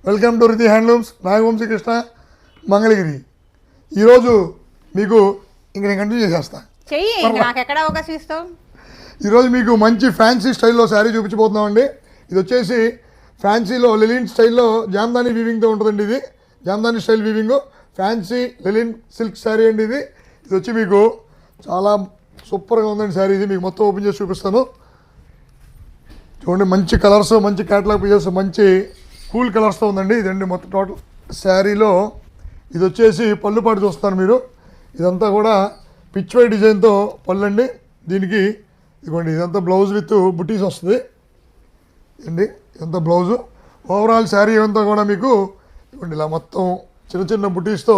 Welcome to Riti handlooms. Nagavamshi Krishna, Mangalagiri. ఈరోజు మీకు ఇంక నేను కంటిన్యూ చేసేస్తా. ఈరోజు మీకు మంచి ఫ్యాన్సీ స్టైల్లో శారీ చూపించబోతున్నామండి. ఇది వచ్చేసి ఫ్యాన్సీలో లెలిన్ స్టైల్లో జామ్దాని వీవింగ్తో ఉంటుందండి. ఇది Jamdani style weaving fancy linen silk sari అండి. ఇది వచ్చి మీకు చాలా సూపర్గా ఉందండి శారీ. ఇది మీకు మొత్తం ఓపెన్ చేసి చూపిస్తాను. చూడండి, మంచి కలర్స్, మంచి క్యాటలాగ్ పీసెస్, మంచి కూల్ కలర్స్తో ఉందండి. ఇదండి మొత్తం టోటల్ శారీలో. ఇది వచ్చేసి పళ్ళు పాటు చూస్తారు మీరు. ఇదంతా కూడా పిచ్ వై డిజైన్తో పళ్ళు అండి. దీనికి ఇదిగోండి, ఇదంతా బ్లౌజ్ విత్ బుటీస్ వస్తుంది అండి. ఇదంతా బ్లౌజు. ఓవరాల్ శారీ అంతా కూడా మీకు ఇదిగోండి ఇలా మొత్తం చిన్న చిన్న బుటీస్తో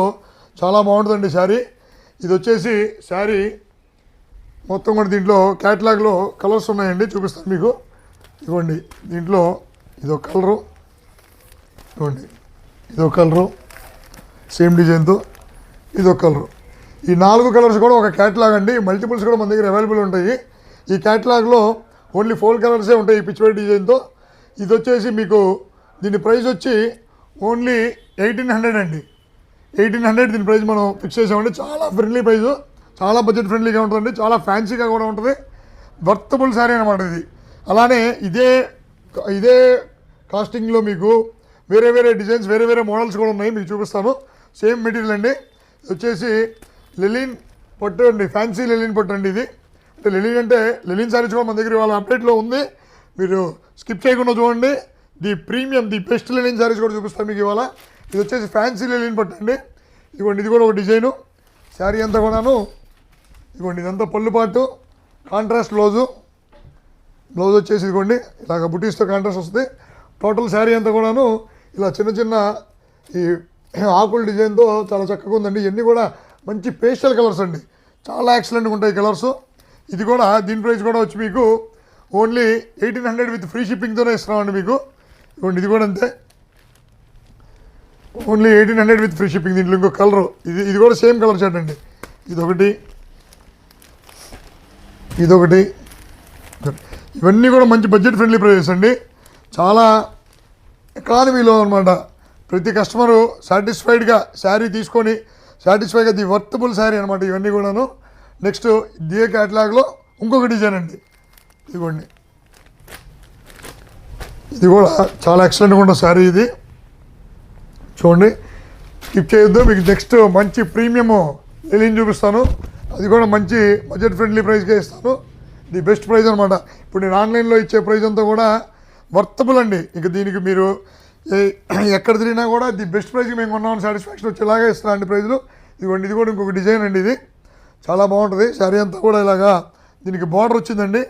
చాలా బాగుంటుందండి శారీ. ఇది వచ్చేసి శారీ మొత్తం కూడా దీంట్లో క్యాటలాగ్లో కలర్స్ ఉన్నాయండి, చూపిస్తాను మీకు. ఇదిగోండి, దీంట్లో ఇదొక కలరు, ఇదిగోండి ఇదొక కలరు సేమ్ డిజైన్తో, ఇదొక కలరు. ఈ 4 కలర్స్ కూడా ఒక క్యాటలాగ్ అండి. మల్టిపుల్స్ కూడా మన దగ్గర అవైలబుల్ ఉంటాయి. ఈ క్యాటలాగ్లో ఓన్లీ 4 కలర్సే ఉంటాయి ఈ పిచ్ వై డిజైన్తో. ఇది వచ్చేసి మీకు దీని ప్రైస్ వచ్చి ఓన్లీ 1800 అండి. 1800 దీని ప్రైస్ మనం ఫిక్స్ చేసామండి. చాలా ఫ్రెండ్లీ ప్రైస్, చాలా బడ్జెట్ ఫ్రెండ్లీగా ఉంటుందండి, చాలా ఫ్యాన్సీగా కూడా ఉంటుంది. వర్తబుల్ శారీ అనమాట ఇది. అలానే ఇదే కాస్టింగ్లో మీకు వేరే వేరే డిజైన్స్, వేరే వేరే మోడల్స్ కూడా ఉన్నాయి, మీకు చూపిస్తాను. సేమ్ మెటీరియల్ అండి. ఇది వచ్చేసి లెలిన్ పట్టు అండి, ఫ్యాన్సీ లెలిన్ పట్టు అండి. ఇది అంటే లెలిన్ శారీస్ కూడా మన దగ్గర వాళ్ళ అప్డేట్లో ఉంది. మీరు స్కిప్ చేయకుండా చూడండి. The premium, the best linen saris కూడా చూపిస్తాను మీకు ఇవాళ. ఇది వచ్చేసి ఫ్యాన్సీ లెలిన్ పట్టు అండి. ఇదిగోండి, ఇది కూడా ఒక డిజైను. శారీ అంతా కూడాను ఇదిగోండి, ఇదంతా పళ్ళు పాటు, కాంట్రాస్ట్ బ్లౌజ్ వచ్చేసి ఇదిగోండి ఇలాగ బుటీస్తో కాంట్రాస్ట్ వస్తుంది. టోటల్ శారీ అంతా కూడాను ఇలా చిన్న చిన్న ఈ ఆకుల డిజైన్తో చాలా చక్కగా ఉందండి. ఇవన్నీ కూడా మంచి పేస్టల్ కలర్స్ అండి, చాలా ఎక్సలెంట్గా ఉంటాయి కలర్స్. ఇది కూడా దీని ప్రైస్ కూడా వచ్చి మీకు ఓన్లీ 1800 విత్ ఫ్రీ షిప్పింగ్తోనే ఇస్తున్నామండి మీకు. ఇదిగోండి, ఇది కూడా అంతే, ఓన్లీ 1800 విత్ ఫ్రీ షిప్పింగ్. దీంట్లో ఇంకో కలరు, ఇది కూడా సేమ్ కలర్ షర్ట్ అండి. ఇదొకటి, ఇవన్నీ కూడా మంచి బడ్జెట్ ఫ్రెండ్లీ ప్రైజెస్ అండి. చాలా ఎకానమీలో అనమాట. ప్రతి కస్టమరు సాటిస్ఫైడ్గా శారీ తీసుకొని సాటిస్ఫైగా ది వర్తబుల్ శారీ అనమాట ఇవన్నీ కూడాను. నెక్స్ట్ ఇదే క్యాటలాగ్లో ఇంకొక డిజైన్ అండి. ఇదిగోండి, ఇది కూడా చాలా ఎక్సలెంట్గా ఉంటుంది శారీ. ఇది చూడండి, స్కిప్ చేయొద్దు. మీకు నెక్స్ట్ మంచి ప్రీమియం లెలిన్ చూపిస్తాను. అది కూడా మంచి బడ్జెట్ ఫ్రెండ్లీ ప్రైస్గా ఇస్తాను. ది బెస్ట్ ప్రైస్ అనమాట. ఇప్పుడు నేను ఆన్లైన్లో ఇచ్చే ప్రైస్ అంతా కూడా వర్తబుల్ అండి. ఇక దీనికి మీరు ఎక్కడ తిరిగినా కూడా ది బెస్ట్ ప్రైస్కి మేము కొన్నామని సాటిస్ఫాక్షన్ వచ్చేలాగా ఇస్తాను అండి ప్రైజ్లు. ఇదిగోండి, ఇది కూడా ఇంకొక డిజైన్ అండి. ఇది చాలా బాగుంటుంది. శారీ అంతా కూడా ఇలాగా దీనికి బార్డర్ వచ్చిందండి.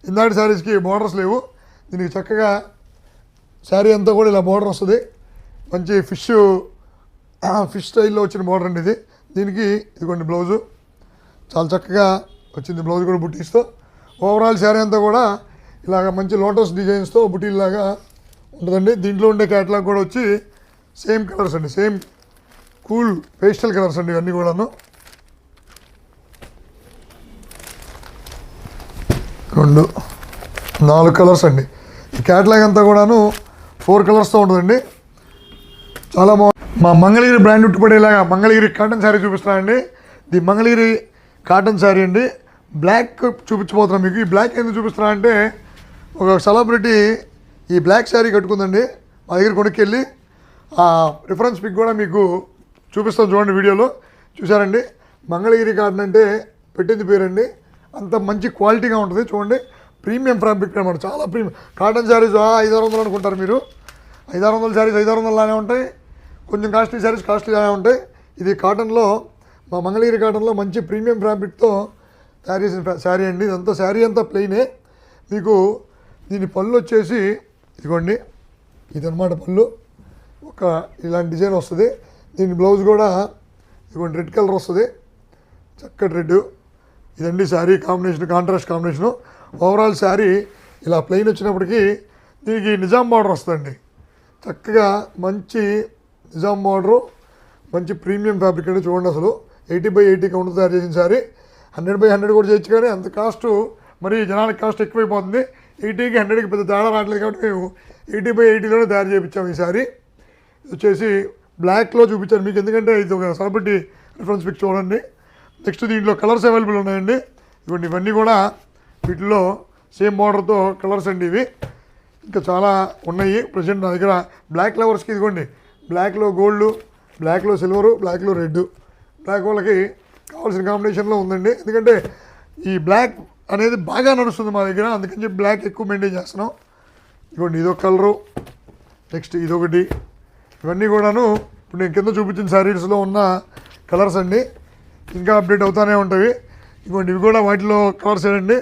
ఇందాటి శారీస్కి బార్డర్స్ లేవు. దీనికి చక్కగా శారీ అంతా కూడా ఇలా బార్డర్ వస్తుంది. మంచి ఫిష్ స్టైల్లో వచ్చిన బార్డర్ అండి ఇది. దీనికి ఇదిగోండి బ్లౌజు చాలా చక్కగా వచ్చింది. బ్లౌజ్ కూడా బుటీస్తో. ఓవరాల్ శారీ అంతా కూడా ఇలాగ మంచి లోటస్ డిజైన్స్తో బుటీలాగా ఉంటుందండి. దీంట్లో ఉండే క్యాటలాగ్ కూడా వచ్చి సేమ్ కలర్స్ అండి, సేమ్ కూల్ పేస్టల్ కలర్స్ అండి ఇవన్నీ కూడాను. 4 కలర్స్ అండి. ఈ క్యాటలాగ్ అంతా కూడాను 4 కలర్స్తో ఉంటుందండి. చాలా బాగుంది. మా మంగళగిరి బ్రాండ్ ఉట్టుపడేలాగా మంగళగిరి కాటన్ శారీ చూపిస్తున్నానండి. ది మంగళగిరి కాటన్ శారీ అండి. బ్లాక్ చూపించబోతున్నాం మీకు. ఈ బ్లాక్ ఎందుకు చూపిస్తున్నా అంటే ఒక సెలబ్రిటీ ఈ బ్లాక్ శారీ కట్టుకుందండి మా దగ్గర కొనుక్కెళ్ళి. ఆ రిఫరెన్స్ పిక్ కూడా మీకు చూపిస్తాం చూడండి వీడియోలో. చూసారండి, మంగళగిరి కాటన్ అంటే పెట్టింది పేరండి. అంత మంచి క్వాలిటీగా ఉంటుంది. చూడండి, ప్రీమియం ఫ్యాబ్రిక్ అనమాట, చాలా ప్రీమియం. కాటన్ శారీస్ 500-600 అనుకుంటారు మీరు. 500-600 శారీస్ 500 లానే ఉంటాయి. కొంచెం కాస్ట్లీ శారీస్ కాస్ట్లీగానే ఉంటాయి. ఇది కాటన్లో, మా మంగళగిరి కాటన్లో మంచి ప్రీమియం ఫ్యాబ్రిక్తో తయారు చేసిన శారీ అండి. ఇదంతా శారీ అంతా ప్లెయినే. మీకు దీని పళ్ళు వచ్చేసి ఇదిగోండి, ఇదన్నమాట పళ్ళు. ఒక ఇలాంటి డిజైన్ వస్తుంది. దీని బ్లౌజ్ కూడా ఇదిగోండి రెడ్ కలర్ వస్తుంది, చక్కటి రెడ్. ఇదండి sari combination, contrast combination. Overall sari ఇలా ప్లెయిన్ వచ్చినప్పటికీ దీనికి నిజాం బార్డర్ వస్తుందండి. చక్కగా మంచి నిజాం బార్డరు, మంచి ప్రీమియం ఫ్యాబ్రిక్ అండి. చూడండి, అసలు 80/80 కౌంటర్ తయారు చేసిన శారీ. 100/100 కూడా చేయొచ్చు, కానీ అంత కాస్ట్ మరి జనానికి కాస్ట్ ఎక్కువైపోతుంది. 80కి 100కి పెద్ద తేడా రావట్లేదు కాబట్టి మేము 80/80లోనే తయారు చేయించాము ఈ సారీ. ఇది వచ్చేసి బ్లాక్లో చూపించాను మీకు, ఎందుకంటే ఇది ఒక సెలబ్రిటీ రిఫరెన్స్ పిక్ చూడండి. నెక్స్ట్ దీంట్లో కలర్స్ అవైలబుల్ ఉన్నాయండి. ఇవ్వండి, ఇవన్నీ కూడా వీటిలో సేమ్ బార్డర్తో కలర్స్ అండి ఇవి. ఇంకా చాలా ఉన్నాయి ప్రజెంట్ నా దగ్గర. బ్లాక్ లవర్స్కి ఇదిగోండి, బ్లాక్లో గోల్డ్, బ్లాక్లో సిల్వరు, బ్లాక్లో రెడ్. బ్లాక్ వాళ్ళకి కావాల్సిన కాంబినేషన్లో ఉందండి, ఎందుకంటే ఈ బ్లాక్ అనేది బాగా నడుస్తుంది మా దగ్గర, అందుకని చెప్పి బ్లాక్ ఎక్కువ మెయింటైన్ చేస్తున్నాం. ఇదిగోండి ఇదొక కలరు, నెక్స్ట్ ఇదొకటి. ఇవన్నీ కూడాను ఇప్పుడు నేను కింద చూపించిన శారీస్లో ఉన్న కలర్స్ అండి, ఇంకా అప్డేట్ అవుతూనే ఉంటాయి. ఇదిగోండి ఇవి కూడా వాటిలో కలర్స్ అండి.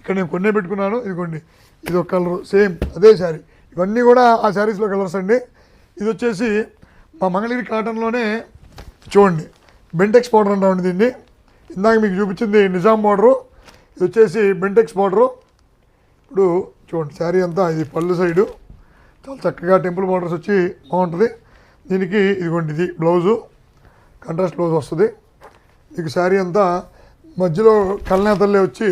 ఇక్కడ నేను కొన్నే పెట్టుకున్నాను. ఇదిగోండి ఇది ఒక కలరు, సేమ్ అదే శారీ. ఇవన్నీ కూడా ఆ శారీస్లో కలర్స్ అండి. ఇది వచ్చేసి మా మంగళగిరి కాటన్లోనే చూడండి బెంటెక్స్ పౌడర్ అంటామండి దీన్ని. ఇందాక మీకు చూపించింది నిజాం బార్డరు, ఇది వచ్చేసి బెంటెక్స్ బార్డరు. ఇప్పుడు చూడండి శారీ అంతా ఇది పళ్ళు సైడు చాలా చక్కగా టెంపుల్ బార్డర్స్ వచ్చి బాగుంటుంది. దీనికి ఇదిగోండి ఇది బ్లౌజు, కాంట్రాస్ట్ బ్లౌజ్ వస్తుంది. మీకు శారీ అంతా మధ్యలో కల్నేతల్లే వచ్చి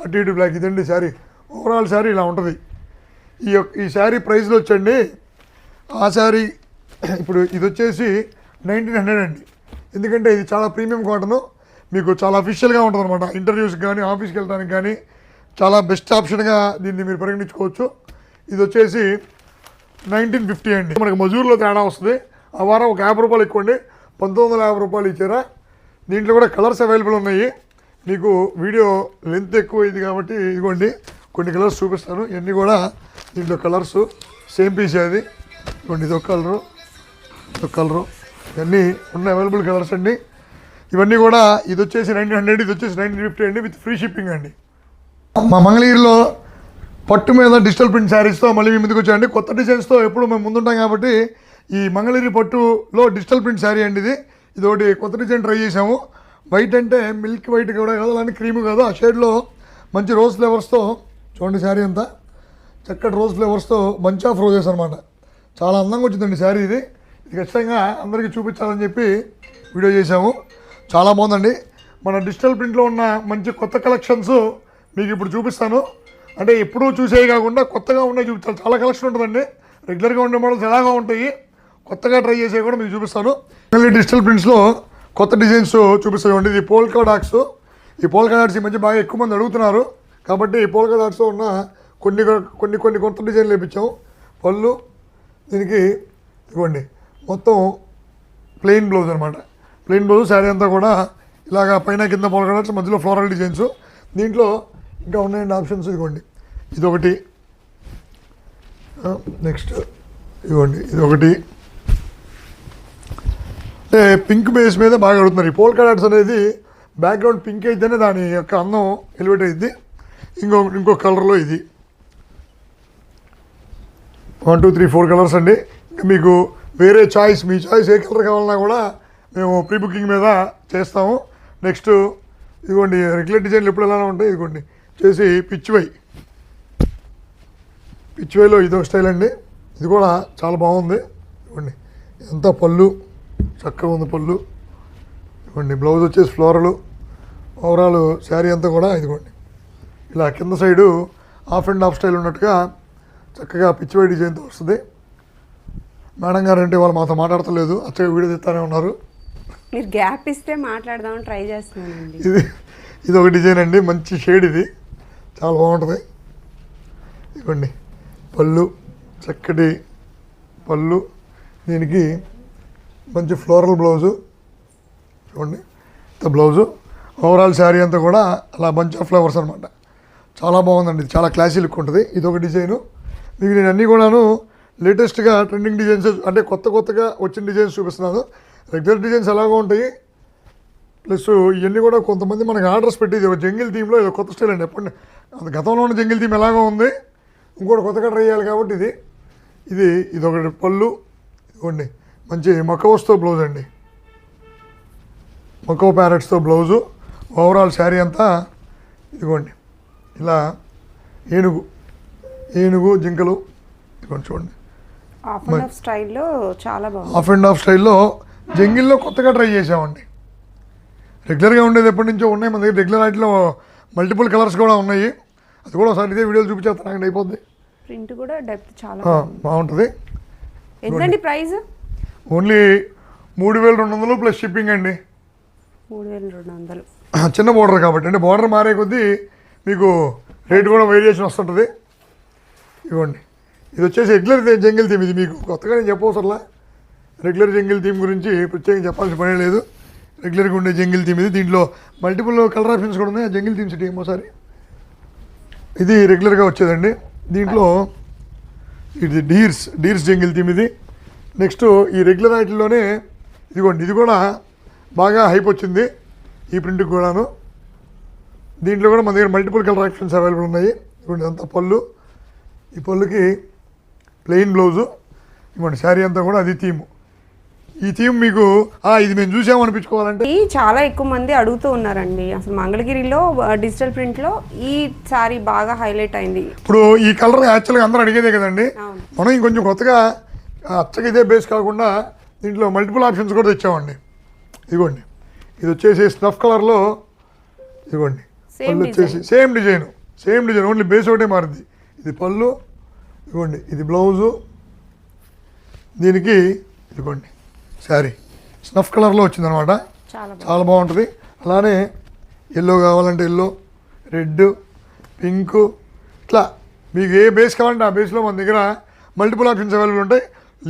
అటు ఇటు బ్లాక్. ఇదండి శారీ, ఓవరాల్ శారీ ఇలా ఉంటుంది. ఈ శారీ ప్రైస్లో వచ్చండి ఆ శారీ ఇప్పుడు ఇది వచ్చేసి 1900 అండి, ఎందుకంటే ఇది చాలా ప్రీమియం కాటను, మీకు చాలా అఫీషియల్గా ఉంటుంది అనమాట. ఇంటర్వ్యూస్కి కానీ ఆఫీస్కి వెళ్ళడానికి కానీ చాలా బెస్ట్ ఆప్షన్గా దీన్ని మీరు పరిగణించుకోవచ్చు. ఇది వచ్చేసి 1950 అండి. మనకు మజూర్లో తేడా వస్తుంది. ఆ వారం ఒక 50 రూపాయలు ఎక్కువ అండి, 1950 రూపాయలు ఇచ్చారా. దీంట్లో కూడా కలర్స్ అవైలబుల్ ఉన్నాయి. మీకు వీడియో లెంత్ ఎక్కువ ఇది కాబట్టి ఇదిగోండి కొన్ని కలర్స్ చూపిస్తాను. ఇవన్నీ కూడా దీంట్లో కలర్స్ సేమ్ పీస్ అది. ఇదిగోండి ఇదొక కలరు, ఇదొక కలరు, ఇవన్నీ ఉన్న అవైలబుల్ కలర్స్ అండి. ఇవన్నీ కూడా ఇది వచ్చేసి 1900, ఇది వచ్చేసి 1950 అండి, విత్ ఫ్రీ షిప్పింగ్ అండి. మా మంగళగిరిలో పట్టు మీద డిజిటల్ ప్రింట్ శారీస్తో మళ్ళీ మీ ముందుకు వచ్చాయండి. కొత్త డిజైన్స్తో ఎప్పుడు మేము ముందుంటాం కాబట్టి ఈ మంగళగిరి పట్టులో డిజిటల్ ప్రింట్ శారీ అండి ఇది. ఇది ఒకటి కొత్త డిజైన్ ట్రై చేసాము. వైట్ అంటే మిల్క్ వైట్ కూడా కాదు, అలానే క్రీమ్ కాదు, ఆ షేడ్లో మంచి రోజ్ ఫ్లేవర్స్తో చూడండి శారీ అంతా చక్కటి రోజ్ ఫ్లేవర్స్తో బంచ్ ఆఫ్ రోజెస్ అనమాట. చాలా అందంగా వచ్చిందండి శారీ ఇది. ఇది ఖచ్చితంగా అందరికీ చూపించాలని చెప్పి వీడియో చేసాము. చాలా బాగుందండి. మన డిజిటల్ ప్రింట్లో ఉన్న మంచి కొత్త కలెక్షన్స్ మీకు ఇప్పుడు చూపిస్తాను. అంటే ఎప్పుడూ చూసేవి కాకుండా కొత్తగా ఉన్నాయి చూపించాలి. చాలా కలెక్షన్ ఉంటుందండి. రెగ్యులర్గా ఉండే మోడల్స్ ఎలాగా ఉంటాయి, కొత్తగా ట్రై చేసేవి కూడా మీకు చూపిస్తాను. మళ్ళీ డిజిటల్ ప్రింట్స్లో కొత్త డిజైన్స్ చూపిస్తామండి. ఇది పోల్కా డాట్స్. ఈ పోల్కా డాట్స్ ఈ మధ్య బాగా ఎక్కువ మంది అడుగుతున్నారు కాబట్టి ఈ పోల్కా డాట్స్లో ఉన్న కొన్ని కొత్త డిజైన్లు వేయించాము. పళ్ళు దీనికి ఇవ్వండి మొత్తం ప్లెయిన్ బ్లౌజ్ అనమాట. ప్లెయిన్ బ్లౌజ్ శారీ అంతా కూడా ఇలాగ పైన కింద పోల్కా డాట్స్, మధ్యలో ఫ్లోరల్ డిజైన్స్. దీంట్లో ఇంకా ఉన్నాయండి ఆప్షన్స్. ఇదిగోండి ఇదొకటి, నెక్స్ట్ ఇదిగోండి ఇదొకటి. అంటే పింక్ బేస్ మీద బాగా అడుగుతున్నారు. ఈ పోల్కా డాట్స్ అనేది బ్యాక్గ్రౌండ్ పింక్ అయితేనే దాని యొక్క అందం ఎలివేట్ అయింది. ఇంకో కలర్లో ఇది 1 2 3 4 కలర్స్ అండి. ఇంకా మీకు వేరే చాయిస్, మీ చాయిస్ ఏ కలర్ కావాలన్నా కూడా మేము ప్రీ బుకింగ్ మీద చేస్తాము. నెక్స్ట్ ఇదిగోండి రెగ్యులర్ డిజైన్లు ఎప్పుడు ఎలా ఉంటాయి. ఇదిగోండి చేసి పిచ్చివైలో ఇదో స్టైల్ అండి. ఇది కూడా చాలా బాగుంది. ఇవ్వండి ఎంత పళ్ళు చక్కగా ఉంది పళ్ళు. ఇవ్వండి బ్లౌజ్ వచ్చేసి ఫ్లోరలు. ఓవరాల్ శారీ అంతా కూడా ఇదిగోండి ఇలా కింద side half and half style ఉన్నట్టుగా చక్కగా పిచ్చివై డిజైన్తో వస్తుంది. మేడం గారు అంటే వాళ్ళు మాతో మాట్లాడతలేదు, అచ్చగా వీడియో తీస్తానే ఉన్నారు. మీరు గ్యాప్ ఇస్తే మాట్లాడదామని ట్రై చేస్తున్నానండి. ఇది ఒక డిజైన్ అండి, మంచి షేడ్, ఇది చాలా బాగుంటుంది. ఇవ్వండి పళ్ళు చక్కటి పళ్ళు, దీనికి మంచి ఫ్లోరల్ బ్లౌజు. చూడండి బ్లౌజు. ఓవరాల్ శారీ అంతా కూడా అలా బంచ్ ఆఫ్ ఫ్లవర్స్ అనమాట. చాలా బాగుందండి, ఇది చాలా క్లాసీ లుక్ ఉంటుంది. ఇది ఒక డిజైను. మీకు నేను అన్నీ కూడాను లేటెస్ట్గా ట్రెండింగ్ డిజైన్స్, అంటే కొత్తగా వచ్చిన డిజైన్స్ చూపిస్తున్నాను. రెగ్యులర్ డిజైన్స్ ఎలాగో ఉంటాయి, ప్లస్ ఇవన్నీ కూడా కొంతమంది మనకి ఆర్డర్స్ పెట్టి ఇది ఒక జంగిల్ థీమ్లో ఇది కొత్త స్టైల్ అండి. ఎప్పుడు గతంలో ఉన్న జంగిల్ థీమ్ ఎలాగో ఉంది, ఇంకోటి కొత్తగా ట్రై చేయాలి కాబట్టి ఇది ఒకటి పళ్ళు. ఇదిగోండి మంచి మకౌస్తో బ్లౌజ్ అండి, మకౌ ప్యారెట్స్తో బ్లౌజు. ఓవరాల్ శారీ అంతా ఇదిగోండి ఇలా ఏనుగు జింకలు. ఇదిగోండి చూడండి హాఫ్ అండ్ హాఫ్ స్టైల్లో చాలా బాగుంది. హాఫ్ అండ్ హాఫ్ స్టైల్లో జంగిల్లో కొత్తగా ట్రై చేసామండి. రెగ్యులర్గా ఉండేది ఎప్పటి నుంచో ఉన్నాయి మన దగ్గర. రెగ్యులర్ వాటిలో మల్టిపుల్ కలర్స్ కూడా ఉన్నాయి. అది కూడా ఒకసారి ఇదే వీడియోలు చూపించేస్తాను, అయిపోద్ది. ప్రింట్ కూడా డెప్త్ చాలా బాగుంటుంది. ఎంతండి ప్రైస్? ఓన్లీ 3200 ప్లస్ షిప్పింగ్ అండి. 3200. చిన్న బోర్డర్ కాబట్టి అంటే బోర్డర్ మారే కొద్దీ మీకు రేట్ కూడా వేరియేషన్ వస్తుంటుంది. ఇవ్వండి, ఇది వచ్చేసి రెగ్యులర్ జంగిల్ థీమ్. ఇది మీకు కొత్తగా నేను చెప్పవసరలా. రెగ్యులర్ జంగిల్ థీమ్ గురించి ప్రత్యేకంగా చెప్పాల్సిన పనే లేదు. రెగ్యులర్గా ఉండే జంగిల్ థీమ్ ఇది. దీంట్లో మల్టిపుల్ కలర్ ఆప్షన్స్ కూడా ఉన్నాయి. జంగిల్ థీమ్ సిటీ ఏమోసారి ఇది రెగ్యులర్గా వచ్చేదండి. దీంట్లో ఇది డీర్స్ జంగిల్ థీమ్ ఇది. నెక్స్ట్ ఈ రెగ్యులర్ వాటిల్లోనే ఇదిగోండి, ఇది కూడా బాగా హైప్ వచ్చింది ఈ ప్రింట్కి కూడాను. దీంట్లో కూడా మన దగ్గర మల్టిపుల్ కలర్ ఆప్షన్స్ అవైలబుల్ ఉన్నాయి. ఇదిగోండి, అంతా పళ్ళు. ఈ పళ్ళుకి ప్లెయిన్ బ్లౌజు. ఇవ్వండి, శారీ అంతా కూడా అది థీము. ఈ థీమ్ మీకు ఇది మేము చూసామనిపించుకోవాలంటే చాలా ఎక్కువ మంది అడుగుతూ ఉన్నారండి. అసలు మంగళగిరిలో డిజిటల్ ప్రింట్లో ఈ సారీ బాగా హైలైట్ అయింది. ఇప్పుడు ఈ కలర్ యాక్చువల్గా అందరూ అడిగేదే కదండి. మనం ఇంకొంచెం కొత్తగా అచ్చగా ఇదే బేస్ కాకుండా దీంట్లో మల్టిపుల్ ఆప్షన్స్ కూడా తెచ్చామండి. ఇదిగోండి, ఇది వచ్చేసి స్నఫ్ కలర్లో. ఇదిగోండి, పళ్ళు వచ్చేసి సేమ్ డిజైన్ ఓన్లీ బేస్ ఒకటే మారుద్ది. ఇది పళ్ళు, ఇదిగోండి ఇది బ్లౌజు. దీనికి ఇదిగోండి శారీ స్నఫ్ కలర్లో వచ్చిందనమాట. చాలా బాగుంటుంది. అలానే ఎల్లో కావాలంటే ఎల్లో, రెడ్, పింక్, ఇట్లా మీకు ఏ బేస్ కావాలంటే ఆ బేస్లో మన దగ్గర మల్టిపుల్ ఆప్షన్స్ అవైలబుల్ ఉంటాయి.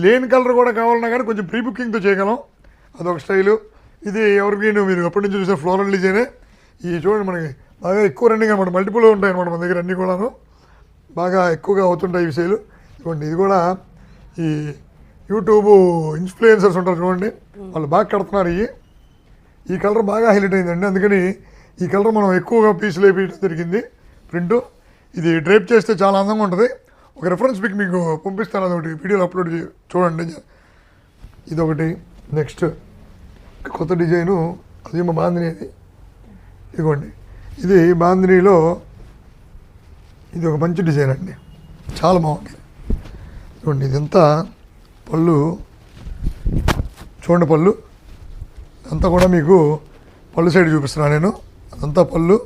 లేని కలర్ కూడా కావాలన్నా కానీ కొంచెం ప్రీ బుకింగ్తో చేయగలం. అదొక స్టైలు. ఇది ఎవరికి మీరు ఎప్పటి నుంచి చూసే ఫ్లోరల్ డిజైనే. ఈ చూడండి, మనకి బాగా ఎక్కువ రన్నింగ్ అనమాట. మల్టిపుల్ ఉంటాయి అనమాట మన దగ్గర అన్నీ కూడాను. బాగా ఎక్కువగా అవుతుంటాయి ఈ సేలు. ఇవ్వండి, ఇది కూడా ఈ యూట్యూబ్ ఇన్ఫ్లుయెన్సర్స్ ఉంటారు చూడండి, వాళ్ళు బాగా కడుతున్నారు. ఈ కలర్ బాగా హైలైట్ అయిందండి. అందుకని ఈ కలర్ మనం ఎక్కువగా పీసులు వేయడం జరిగింది. ప్రింటు ఇది డ్రైప్ చేస్తే చాలా అందంగా ఉంటుంది. ఒక రెఫరెన్స్ పిక్ మీకు పంపిస్తాను, అదొకటి వీడియోలో అప్లోడ్ చూడండి. ఇదొకటి. నెక్స్ట్ కొత్త డిజైను, అది మా బాందిని. ఇదిగోండి, ఇది బాందినీలో ఇది ఒక మంచి డిజైన్ అండి, చాలా బాగుంటుంది. చూడండి, ఇదంతా పళ్ళు. చూడండి పళ్ళు అంతా కూడా మీకు పళ్ళు సైడ్ చూపిస్తున్నాను నేను. అదంతా పళ్ళు.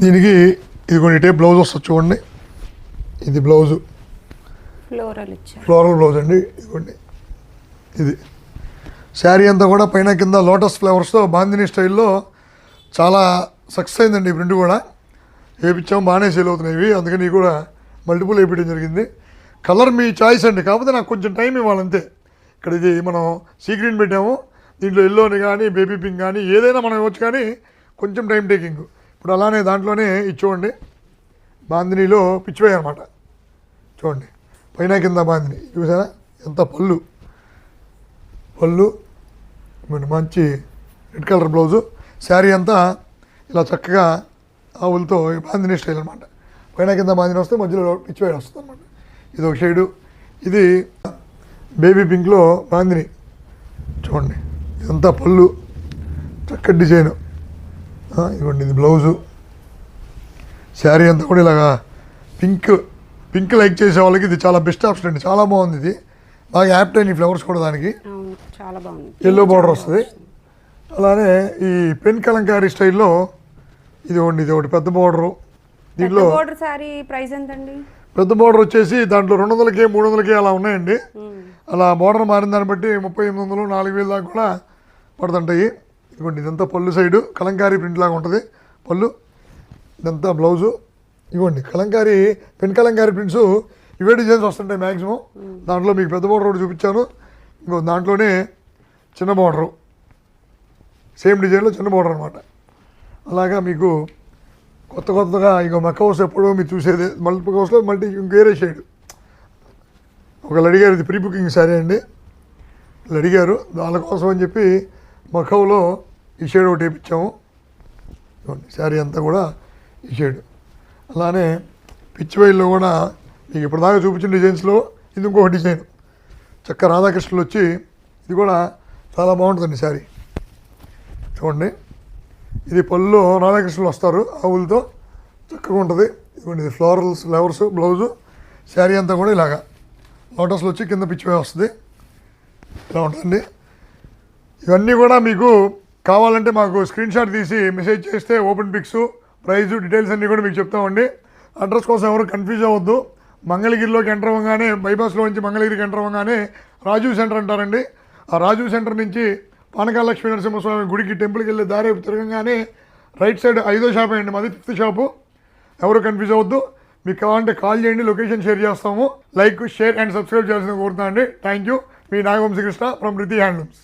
దీనికి ఇదిగోండి ఇటే బ్లౌజ్ వస్తుంది చూడండి. ఇది బ్లౌజు, ఫ్లోరల్ బ్లౌజ్ అండి. ఇదిగోండి, ఇది శారీ అంతా కూడా పైన కింద లోటస్ ఫ్లవర్స్తో బాందిని స్టైల్లో చాలా సక్సెస్ అయిందండి. ఈ ప్రింట్ కూడా వేయించాము, బాగానే సేల్ అవుతున్నాయి. అందుకని కూడా మల్టిపుల్ వేయించడం జరిగింది. కలర్ మీ చాయిస్ అండి, కాకపోతే నాకు కొంచెం టైం ఇవ్వాలంతే. ఇక్కడ ఇది మనం సీ గ్రీన్ పెట్టాము, దీంట్లో ఎల్లోని కానీ బేబీ పింక్ కానీ ఏదైనా మనం ఇవ్వచ్చు, కానీ కొంచెం టైం టేకింగ్. ఇప్పుడు అలానే దాంట్లోనే ఇది చూడండి, బాందినీలో పిచ్చిపోయాయి అనమాట. చూడండి, పైన కింద బాందిని చూసారా, ఎంత పళ్ళు. మంచి రెడ్ కలర్ బ్లౌజు. శారీ అంతా ఇలా చక్కగా ఆవులతో బాందిని స్టైల్ అనమాట. పైన కింద బాందిని వస్తే మధ్యలో పిచ్చిపోయి వస్తుంది అనమాట. ఇది ఒక షేడు. ఇది బేబీ పింక్లో బాందిని. చూడండి, ఇదంతా పళ్ళు, చక్కటి డిజైను. ఇదిగోండి, ఇది బ్లౌజు. శారీ అంతా కూడా ఇలాగా పింక్ లైక్ చేసే వాళ్ళకి ఇది చాలా బెస్ట్ ఆప్షన్ అండి. చాలా బాగుంది. ఇది బాగా యాప్ట్ అయిన ఫ్లవర్స్ కూడా దానికి చాలా బాగుంది. ఎల్లో బార్డర్ వస్తుంది. అలానే ఈ పెన్ కలంకారీ స్టైల్లో ఇది ఒకటి పెద్ద బార్డరు. దీంట్లో శారీ ప్రైస్ ఎంతండి? పెద్ద బార్డర్ వచ్చేసి దాంట్లో 200కి 300కి అలా ఉన్నాయండి. అలా బార్డర్ మారిన దాన్ని బట్టి 3800 4000 దాకా కూడా పడుతుంటాయి. ఇదిగోండి, ఇదంతా పళ్ళు సైడు కలంకారీ ప్రింట్ లాగా ఉంటుంది పళ్ళు. ఇదంతా బ్లౌజు. ఇవ్వండి, పెన్ కలంకారీ ప్రింట్స్ ఇవే డిజైన్స్ వస్తుంటాయి మ్యాక్సిమం. దాంట్లో మీకు పెద్ద బార్డర్ ఒకటి చూపించాను. ఇంకో దాంట్లోనే చిన్న బార్డరు, సేమ్ డిజైన్లో చిన్న బార్డర్ అనమాట. అలాగా మీకు కొత్తగా ఇంకో మక్క హౌస్ ఎప్పుడో మీరు చూసేది మల్టిపుల్ హౌస్లో ఇంకేరే షేడ్. ఒకళ్ళు అడిగారు, ఇది ప్రీ బుకింగ్ శారీ అండి, వాళ్ళు అడిగారు. వాళ్ళ కోసం అని చెప్పి మక్కవులో ఈ షేడ్ ఒకటి వేయించాము. శారీ అంతా కూడా ఈ షేడ్. అలానే పిచ్చివైల్లో కూడా మీకు ఇప్పటిదాకా చూపించిన డిజైన్స్లో ఇది ఇంకొక డిజైన్. చక్క రాధాకృష్ణులు వచ్చి ఇది కూడా చాలా బాగుంటుందండి శారీ. చూడండి, ఇది పళ్ళులో రాధాకృష్ణులు వస్తారు ఆవులతో, చక్కగా ఉంటుంది. ఇదిగోండి, ఇది ఫ్లవర్స్ బ్లౌజు. శారీ అంతా కూడా ఇలాగా లోటస్లో వచ్చి కింద పిచ్చిపోయి వస్తుంది. ఇలా ఉంటుందండి. ఇవన్నీ కూడా మీకు కావాలంటే మాకు స్క్రీన్ షాట్ తీసి మెసేజ్ చేస్తే ఓపెన్ పిక్స్, ప్రైజు, డీటెయిల్స్ అన్నీ కూడా మీకు చెప్తామండి. అడ్రస్ కోసం ఎవరు కన్ఫ్యూజ్ అవ్వద్దు. మంగళగిరిలోకి ఎంటర్ అవ్వగానే బైపాస్లో నుంచి మంగళగిరికి ఎంటర్ అవ్వగానే రాజీవ్ సెంటర్ అంటారండి. ఆ రాజీవ్ సెంటర్ నుంచి పానకాల లక్ష్మీ నరసింహస్వామి గుడికి టెంపుల్కి వెళ్ళి దారి తిరగగానే రైట్ సైడ్ 5వ షాప్ అండి, మాది 5th షాపు. ఎవరు కన్ఫ్యూజ్ అవ్వద్దు. మీకు కావాలంటే కాల్ చేయండి, లొకేషన్ షేర్ చేస్తాము. లైక్, షేర్ అండ్ సబ్స్క్రైబ్ చేయాల్సింది కోరుతున్నాను అండి. Thank you. మీ నాగవంశీ కృష్ణ ఫ్రమ్ రితి హ్యాండ్లూమ్స్.